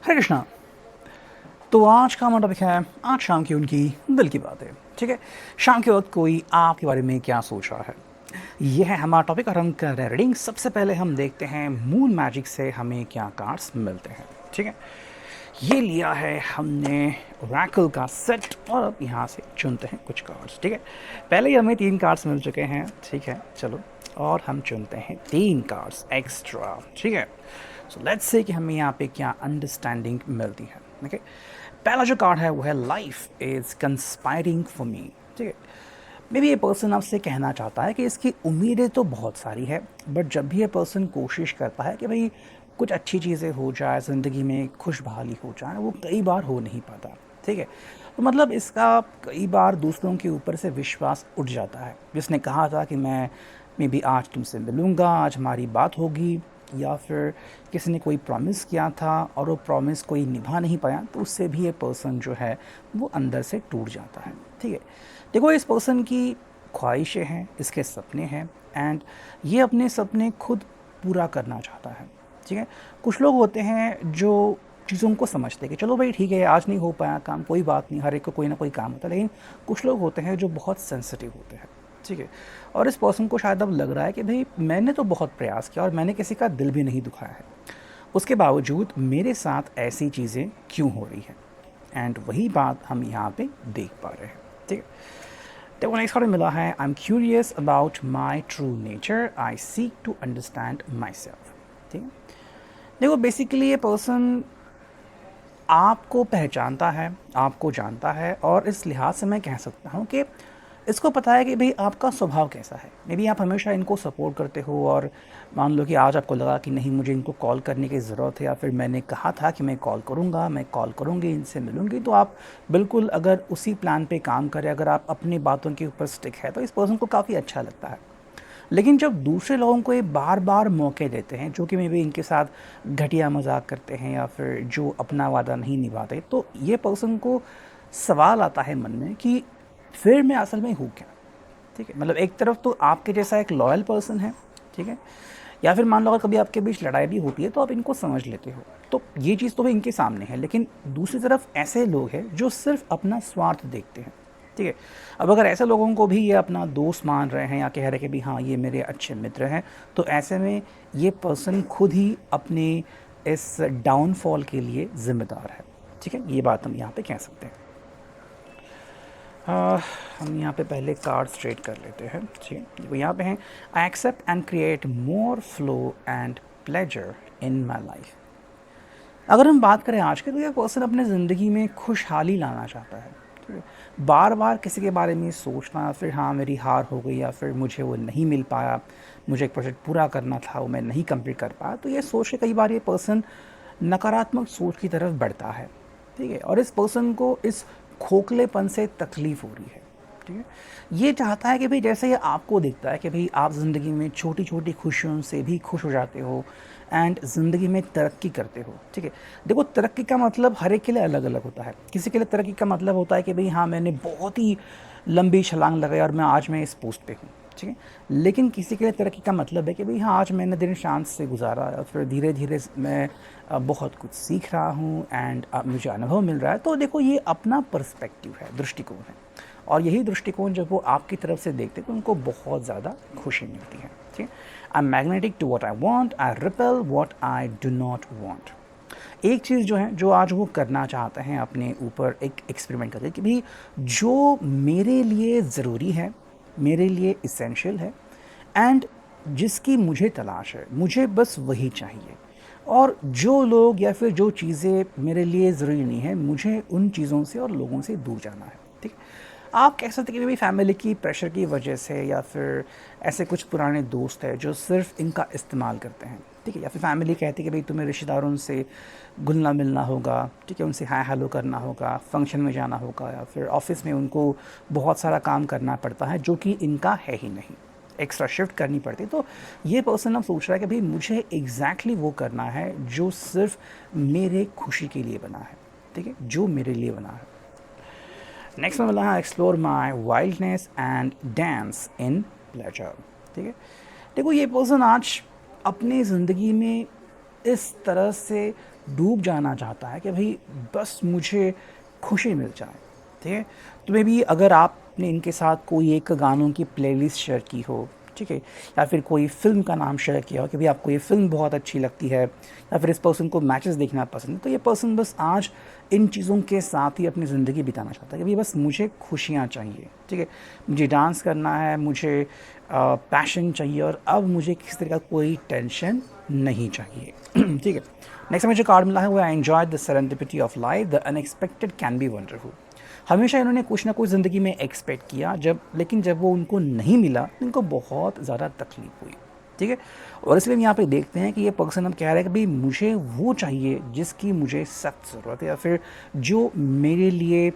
हरे कृष्णा। तो आज का हमारा टॉपिक है आज शाम की उनकी दिल की बातें। ठीक है, शाम के वक्त कोई आपके बारे में क्या सोच रहा है, यह है हमारा टॉपिक और हम कर रहे हैं रीडिंग। सबसे पहले हम देखते हैं मून मैजिक से हमें क्या कार्ड्स मिलते हैं। ठीक है, ये लिया है हमने ओरेकल का सेट और अब यहाँ से चुनते हैं कुछ कार्ड्स। ठीक है, पहले ही हमें 3 कार्ड्स मिल चुके हैं। ठीक है, चलो और हम चुनते हैं 3 कार्ड्स एक्स्ट्रा। ठीक है, सो लेट्स से कि हमें यहाँ पे क्या अंडरस्टैंडिंग मिलती है। ओके, पहला जो कार्ड है वो है life is conspiring for me. ठीक है, मे बी ये पर्सन आपसे कहना चाहता है कि इसकी उम्मीदें तो बहुत सारी है, बट जब भी ये पर्सन कोशिश करता है कि भाई कुछ अच्छी चीज़ें हो जाए, ज़िंदगी में खुशहाली हो जाए, वो कई बार हो नहीं पाता। ठीक है, तो मतलब इसका कई बार दूसरों के ऊपर से विश्वास उठ जाता है। जिसने कहा था कि मैं मे बी आज तुमसे मिलूँगा, आज हमारी बात होगी, या फिर किसी ने कोई प्रॉमिस किया था और वो प्रॉमिस कोई निभा नहीं पाया, तो उससे भी ये पर्सन जो है वो अंदर से टूट जाता है। ठीक है, देखो इस पर्सन की ख्वाहिशें हैं, इसके सपने हैं, एंड ये अपने सपने खुद पूरा करना चाहता है। ठीक है, कुछ लोग होते हैं जो चीज़ों को समझते हैं कि चलो भाई ठीक है, आज नहीं हो पाया काम, कोई बात नहीं, हर एक को कोई ना कोई काम होता है। लेकिन कुछ लोग होते हैं जो बहुत सेंसिटिव होते हैं। ठीक है, और इस पर्सन को शायद अब लग रहा है कि भाई मैंने तो बहुत प्रयास किया और मैंने किसी का दिल भी नहीं दुखाया है, उसके बावजूद मेरे साथ ऐसी चीज़ें क्यों हो रही हैं। एंड वही बात हम यहाँ पे देख पा रहे हैं। ठीक है, देखो नेक्स्ट कार्ड मिला है I am curious about my true nature, I seek to understand myself. ठीक है, देखो बेसिकली ये पर्सन आपको पहचानता है, आपको जानता है, और इस लिहाज से मैं कह सकता हूँ कि इसको पता है कि भाई आपका स्वभाव कैसा है। मे बी आप हमेशा इनको सपोर्ट करते हो, और मान लो कि आज आपको लगा कि नहीं मुझे इनको कॉल करने की ज़रूरत है, या फिर मैंने कहा था कि मैं कॉल करूँगा, मैं कॉल करूँगी, इनसे मिलूँगी, तो आप बिल्कुल अगर उसी प्लान पे काम करें, अगर आप अपनी बातों के ऊपर स्टिक है, तो इस पर्सन को काफ़ी अच्छा लगता है। लेकिन जब दूसरे लोगों को ये बार बार मौके देते हैं, जो कि मे बी इनके साथ घटिया मजाक करते हैं या फिर जो अपना वादा नहीं निभाते, तो ये पर्सन को सवाल आता है मन में कि फिर मैं असल में हूँ क्या। ठीक है, मतलब एक तरफ तो आपके जैसा एक लॉयल पर्सन है, ठीक है, या फिर मान लो अगर कभी आपके बीच लड़ाई भी होती है तो आप इनको समझ लेते हो, तो ये चीज़ तो भी इनके सामने है। लेकिन दूसरी तरफ ऐसे लोग हैं जो सिर्फ अपना स्वार्थ देखते हैं। ठीक है, अब अगर ऐसे लोगों को भी ये अपना दोस्त मान रहे हैं या कह रहे हैं कि भी हाँ ये मेरे अच्छे मित्र हैं, तो ऐसे में ये पर्सन खुद ही अपने इस डाउनफॉल के लिए ज़िम्मेदार है। ठीक है, ये बात हम यहाँ पे कह सकते हैं। हम यहाँ पे पहले कार्ड स्ट्रेट कर लेते हैं। ठीक है, देखो यहाँ पे हैं I accept and create more flow and pleasure in my life. अगर हम बात करें आज के, तो ये पर्सन अपने ज़िंदगी में खुशहाली लाना चाहता है। ठीक है, बार बार किसी के बारे में सोचना, फिर हाँ मेरी हार हो गई, या फिर मुझे वो नहीं मिल पाया, मुझे एक प्रोजेक्ट पूरा करना था वो मैं नहीं कंप्लीट कर पाया, तो ये सोच के कई बार ये पर्सन नकारात्मक सोच की तरफ बढ़ता है। ठीक है, और इस पर्सन को इस खोखलेपन से तकलीफ़ हो रही है। ठीक है, ये चाहता है कि भाई जैसे ये आपको दिखता है कि भाई आप ज़िंदगी में छोटी छोटी खुशियों से भी खुश हो जाते हो एंड ज़िंदगी में तरक्की करते हो। ठीक है, देखो तरक्की का मतलब हर एक के लिए अलग अलग होता है। किसी के लिए तरक्की का मतलब होता है कि भाई हाँ मैंने बहुत ही लंबी छलांग लगाई और मैं आज मैं इस पोस्ट पे हूँ। ठीक है, लेकिन किसी के लिए तरक्की का मतलब है कि भाई हाँ आज मैंने दिन शांत से गुजारा और फिर धीरे धीरे मैं बहुत कुछ सीख रहा हूँ एंड मुझे अनुभव मिल रहा है। तो देखो ये अपना पर्सपेक्टिव है, दृष्टिकोण है, और यही दृष्टिकोण जब वो आपकी तरफ से देखते हैं तो उनको बहुत ज़्यादा खुशी मिलती है। ठीक है, I am magnetic to what I want, I repel what I do not want. एक चीज़ जो है जो आज वो करना चाहते हैं अपने ऊपर एक एक्सपेरिमेंट करके कि भाई जो मेरे लिए ज़रूरी है, मेरे लिए इसेंशियल है, एंड जिसकी मुझे तलाश है, मुझे बस वही चाहिए। और जो लोग या फिर जो चीज़ें मेरे लिए ज़रूरी नहीं है, मुझे उन चीज़ों से और लोगों से दूर जाना है। ठीक, आप कह सकते हैं कि भाई फैमिली की प्रेशर की वजह से, या फिर ऐसे कुछ पुराने दोस्त हैं जो सिर्फ इनका इस्तेमाल करते हैं। ठीक है, या फिर फैमिली कहती है कि भाई तुम्हें रिश्तेदारों से घुलना मिलना होगा, ठीक है, उनसे हाय हेलो करना होगा, फंक्शन में जाना होगा, या फिर ऑफिस में उनको बहुत सारा काम करना पड़ता है जो कि इनका है ही नहीं, एक्स्ट्रा शिफ्ट करनी पड़ती। तो ये पर्सन अब सोच रहा है कि भाई मुझे एग्जैक्टली वो करना है जो सिर्फ मेरे खुशी के लिए बना है। ठीक है, जो मेरे लिए बना है। नेक्स्ट में मिला है explore my wildness and dance in pleasure. ठीक है, देखो ये पर्सन आज अपनी ज़िंदगी में इस तरह से डूब जाना चाहता है कि भाई बस मुझे खुशी मिल जाए, ठीक है। तो मे बी अगर आपने इनके साथ कोई एक गानों की प्लेलिस्ट शेयर की हो, ठीक है, या फिर कोई फ़िल्म का नाम शेयर किया हो कि भाई आपको ये फ़िल्म बहुत अच्छी लगती है, या फिर इस पर्सन को मैचेस देखना पसंद है, तो ये पर्सन बस आज इन चीज़ों के साथ ही अपनी ज़िंदगी बिताना चाहता है कि भाई बस मुझे खुशियाँ चाहिए, ठीक है। मुझे डांस करना है, मुझे पैशन चाहिए, और अब मुझे किसी तरह का कोई टेंशन नहीं चाहिए। ठीक है। नेक्स्ट हमें जो कार्ड मिला है वो I enjoy the serendipity of life, the unexpected can be wonderful. हमेशा इन्होंने कुछ ना कुछ ज़िंदगी में एक्सपेक्ट किया, लेकिन जब वो उनको नहीं मिला तो इनको बहुत ज़्यादा तकलीफ हुई, ठीक है। और इसलिए हम यहाँ पे देखते हैं कि ये पर्सन अब कह रहा है कि भाई मुझे वो चाहिए जिसकी मुझे सख्त ज़रूरत है, या फिर जो मेरे लिए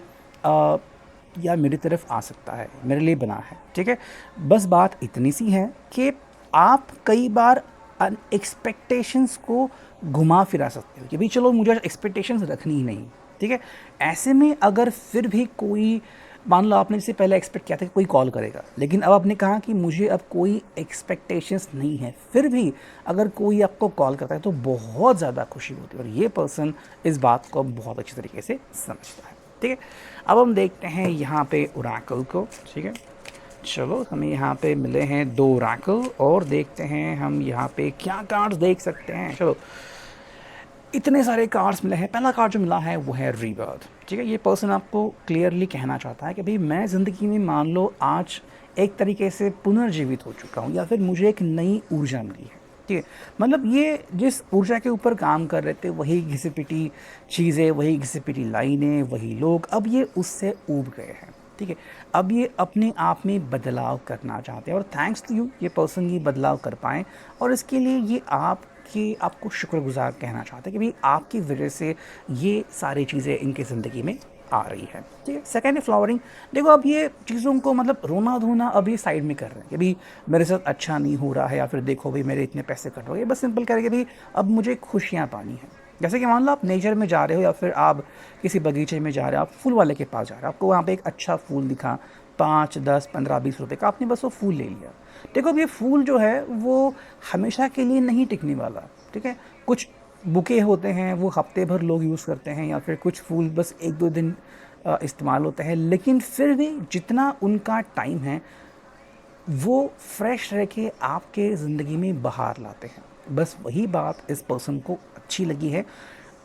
या मेरी तरफ आ सकता है, मेरे लिए बना है, ठीक है। बस बात इतनी सी है कि आप कई बार एक्सपेक्टेशंस को घुमा फिरा सकते हो कि भाई चलो मुझे एक्सपेक्टेशंस रखनी ही नहीं, ठीक है। ऐसे में अगर फिर भी कोई, मान लो आपने इससे पहले एक्सपेक्ट किया था कि कोई कॉल करेगा, लेकिन अब आपने कहा कि मुझे अब कोई एक्सपेक्टेशंस नहीं है, फिर भी अगर कोई आपको कॉल करता है तो बहुत ज़्यादा खुशी होती है, और ये पर्सन इस बात को बहुत अच्छी तरीके से समझता है, ठीक है। अब हम देखते हैं यहाँ पे ओरेकल को, ठीक है। चलो हमें यहाँ पे मिले हैं 2 ओरेकल, और देखते हैं हम यहाँ पे क्या कार्ड्स देख सकते हैं। चलो इतने सारे कार्ड्स मिले हैं। पहला कार्ड जो मिला है वो है रीबर्थ, ठीक है। ये पर्सन आपको क्लियरली कहना चाहता है कि भाई मैं ज़िंदगी में मान लो आज एक तरीके से पुनर्जीवित हो चुका हूँ, या फिर मुझे एक नई ऊर्जा मिली है, ठीक है। मतलब ये जिस ऊर्जा के ऊपर काम कर रहे थे, वही घिसी-पिटी चीज़ें, वही घिसी-पिटी लाइनें, वही लोग, अब ये उससे ऊब गए हैं, ठीक है। अब ये अपने आप में बदलाव करना चाहते हैं, और थैंक्स टू यू ये पर्सन ये बदलाव कर पाएँ, और इसके लिए ये आपको शुक्रगुज़ार कहना चाहते हैं कि भाई आपकी वजह से ये सारी चीज़ें इनकी ज़िंदगी में आ रही है, ठीक है। सेकेंड है फ्लावरिंग। देखो अब ये चीज़ों को मतलब रोना-धोना अब ये साइड में कर रहे हैं कि भाई मेरे साथ अच्छा नहीं हो रहा है, या फिर देखो भाई मेरे इतने पैसे कट हो गए, बस सिंपल कह रहे हैं कि भाई अब मुझे खुशियाँ पानी है। जैसे कि मान लो आप नेचर में जा रहे हो, या फिर आप किसी बगीचे में जा रहे हो, आप फूल वाले के पास जा रहे हो, आपको वहाँ पे एक अच्छा फूल दिखा, 5, 10, 15, 20 रुपए का, आपने बस वो फूल ले लिया। देखो अब ये फूल जो है वो हमेशा के लिए नहीं टिकने वाला, ठीक है। कुछ बुके होते हैं वो हफ्ते भर लोग यूज़ करते हैं, या फिर कुछ फूल बस 1-2 दिन इस्तेमाल होते हैं, लेकिन फिर भी जितना उनका टाइम है वो फ्रेश रह के आपके ज़िंदगी में बाहर लाते हैं। बस वही बात इस पर्सन को अच्छी लगी है,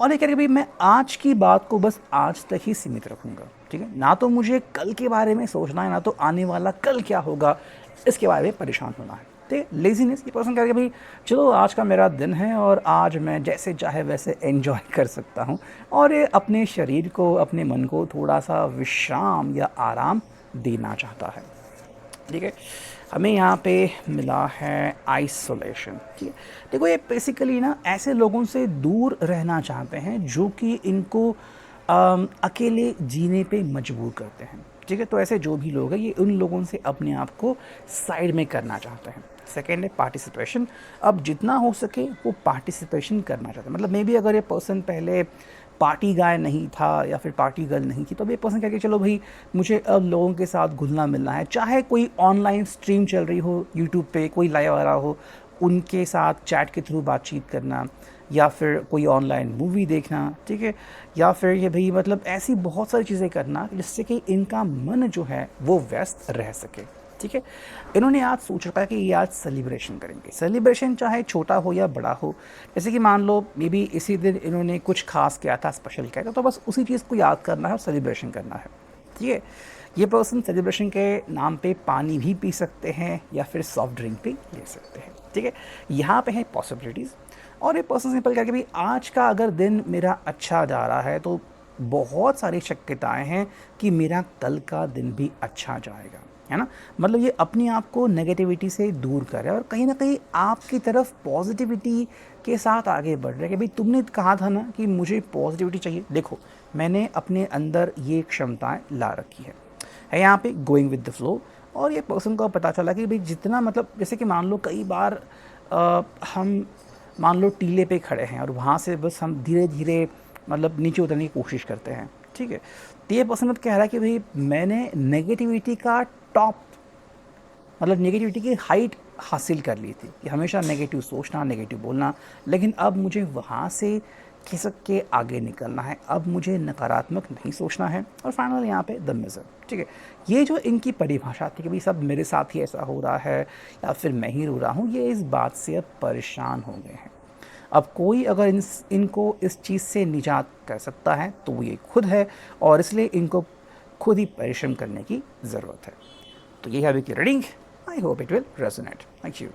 और ये कह रहे भाई मैं आज की बात को बस आज तक ही सीमित रखूँगा, ठीक है। ना तो मुझे कल के बारे में सोचना है, ना तो आने वाला कल क्या होगा इसके बारे में परेशान होना है, ठीक है। लेज़ीनेस, ये पर्सन कह रहे भाई चलो आज का मेरा दिन है, और आज मैं जैसे चाहे वैसे एन्जॉय कर सकता हूँ, और ये अपने शरीर को, अपने मन को थोड़ा-सा विश्राम या आराम देना चाहता है, ठीक है। हमें यहाँ पे मिला है आइसोलेशन, ठीक है। देखो ये बेसिकली ना ऐसे लोगों से दूर रहना चाहते हैं जो कि इनको अकेले जीने पे मजबूर करते हैं, ठीक है। तो ऐसे जो भी लोग हैं ये उन लोगों से अपने आप को साइड में करना चाहते हैं। सेकेंड है पार्टिसिपेशन। अब जितना हो सके वो पार्टिसिपेशन करना चाहते हैं। मतलब मे बी अगर ये पर्सन पहले पार्टी गाय नहीं था, या फिर पार्टी गर्ल नहीं थी, तो अब ये पर्सन कह के चलो भाई मुझे अब लोगों के साथ घुलना मिलना है, चाहे कोई ऑनलाइन स्ट्रीम चल रही हो यूट्यूब पे, कोई लाइव आ रहा हो, उनके साथ चैट के थ्रू बातचीत करना, या फिर कोई ऑनलाइन मूवी देखना, ठीक है। या फिर ये भाई मतलब ऐसी बहुत सारी चीज़ें करना जिससे कि इनका मन जो है वो व्यस्त रह सके, ठीक है। इन्होंने आज सोच रखा है कि ये आज सेलिब्रेशन करेंगे। सेलिब्रेशन चाहे छोटा हो या बड़ा हो, जैसे कि मान लो मे बी इसी दिन इन्होंने कुछ खास किया था, स्पेशल किया था, तो बस उसी चीज़ को याद करना है और सेलिब्रेशन करना है, ठीक है। ये पर्सन सेलिब्रेशन के नाम पे पानी भी पी सकते हैं, या फिर सॉफ्ट ड्रिंक भी ले सकते हैं, ठीक है। यहाँ पे है पॉसिबिलिटीज़, और ये पर्सन सिंपल करके भाई आज का अगर दिन मेरा अच्छा जा रहा है तो बहुत सारी शक्यताएं हैं कि मेरा कल का दिन भी अच्छा जाएगा, है ना। मतलब ये अपने आप को नेगेटिविटी से दूर कर रहा है, और कहीं ना कहीं आपकी तरफ पॉजिटिविटी के साथ आगे बढ़ रहे हैं कि भाई तुमने कहा था ना कि मुझे पॉजिटिविटी चाहिए, देखो मैंने अपने अंदर ये क्षमताएं ला रखी है यहाँ पे गोइंग विद द फ्लो। और ये पर्सन को पता चला कि भाई जितना मतलब जैसे कि मान लो कई बार हम मान लो टीले पे खड़े हैं, और वहाँ से बस हम धीरे धीरे मतलब नीचे उतरने की कोशिश करते हैं, ठीक है। तो ये पर्सन कह रहा है कि भाई मैंने नेगेटिविटी का टॉप मतलब नेगेटिविटी की हाइट हासिल कर ली थी कि हमेशा नेगेटिव सोचना, नेगेटिव बोलना, लेकिन अब मुझे वहाँ से खिसक के आगे निकलना है। अब मुझे नकारात्मक नहीं सोचना है। और फाइनल यहाँ पे द मिज़र, ठीक है। ये जो इनकी परिभाषा थी कि भाई सब मेरे साथ ही ऐसा हो रहा है या फिर मैं ही रो रहा हूँ, ये इस बात से अब परेशान हो गए हैं। अब कोई अगर इनको इस चीज़ से निजात कर सकता है तो वो ये खुद है, और इसलिए इनको खुद ही परिश्रम करने की ज़रूरत है। तो ये है अभी की reading. I hope it will resonate. Thank you.